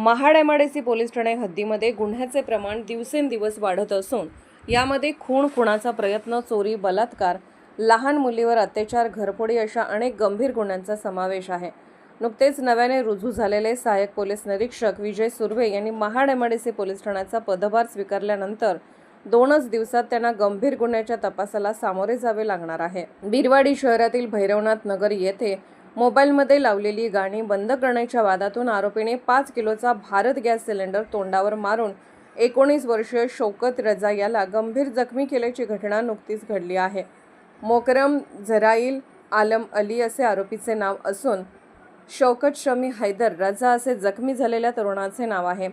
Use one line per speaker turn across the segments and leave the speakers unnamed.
Mahad MIDC police Thane हद्दीमध्ये गुन्ह्याचे प्रमाण दिवसेंदिवस वाढत असून यामध्ये खून, खुनाचा प्रयत्न, चोरी, बलात्कार, लहान मुलीवर अत्याचार, घरफोडी अशा अनेक गंभीर गुन्ह्यांचा समावेश आहे। नुकतेच नव्याने रुजू झालेले सहाय्यक पोलीस निरीक्षक विजय सुर्वे यांनी महाड एमआयडीसी पोलीस ठाण्याचा पदभार स्वीकारल्यानंतर 2च दिवसात त्यांना गंभीर गुन्ह्याच्या तपासाला सामोरे जावे लागणार आहे। बिरवाडी शहरातील भैरवनाथ नगर येथे मोबाईलमध्ये लावलेली गाणी बंद करण्याच्या वादातून आरोपीने 5 किलोचा भारत गॅस सिलेंडर तोंडावर मारून 19 वर्षीय शौकत रजा याला गंभीर जखमी केल्याची घटना नुकतीच घडली आहे। मोकरम झराईल आलम अली असे आरोपीचे नाव असून शौकत शमी हैदर रजा असे जखमी झालेल्या तरुणाचे नाव आहे।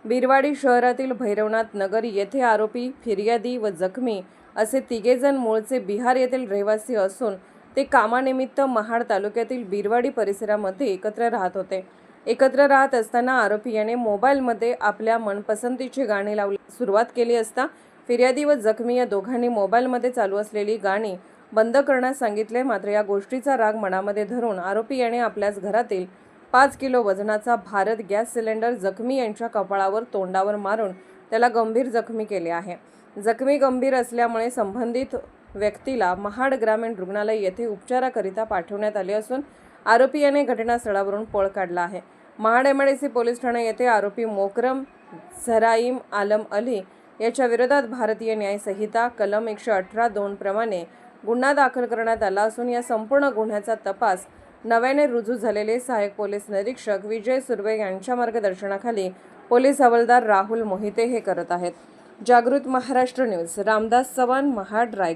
बिरवाडी शहरातील भैरवनाथ नगर येथे आरोपी, फिर्यादी व जखमी असे तिघेजण मूळचे बिहार येथील रहिवासी असून ते कामानिमित्त महाड तालुक्यातील बिरवाडी परिसरामध्ये एकत्र राहत होते। एकत्र राहत असताना आरोपी याने मोबाईलमध्ये आपल्या मनपसंतीची गाणी लावण्यास सुरुवात केली असता फिर्यादी व जखमी या दोघांनी मोबाईलमध्ये चालू असलेली गाणी बंद करण्यास सांगितले। मात्र या गोष्टीचा राग मनामध्ये धरून आरोपी याने आपल्याच घरातील 5 किलो वजनाचा भारत गॅस सिलेंडर जखमी यांच्या कपाळावर तोंडावर मारून त्याला गंभीर जखमी केले आहे। जखमी गंभीर असल्यामुळे संबंधित व्यक्तीला महाड ग्रामीण रुग्णालय येथे उपचाराकरिता पाठवण्यात आले असून आरोपी याने घटनास्थळावरून पळ काढला आहे। महाड एमआयडीसी पोलीस ठाणे येथे आरोपी मोकरम झराईम आलम अली याच्या विरोधात भारतीय न्याय संहिता कलम 118(2) प्रमाणे गुन्हा दाखल करण्यात आला असून या संपूर्ण गुन्ह्याचा तपास नव्याने रुजू झालेले सहाय्यक पोलीस निरीक्षक विजय सुर्वे यांच्या मार्गदर्शनाखाली पोलीस हवालदार राहुल मोहिते हे करत आहेत। जागृत महाराष्ट्र न्यूज, रामदास चव्हाण, महाड, रायगड।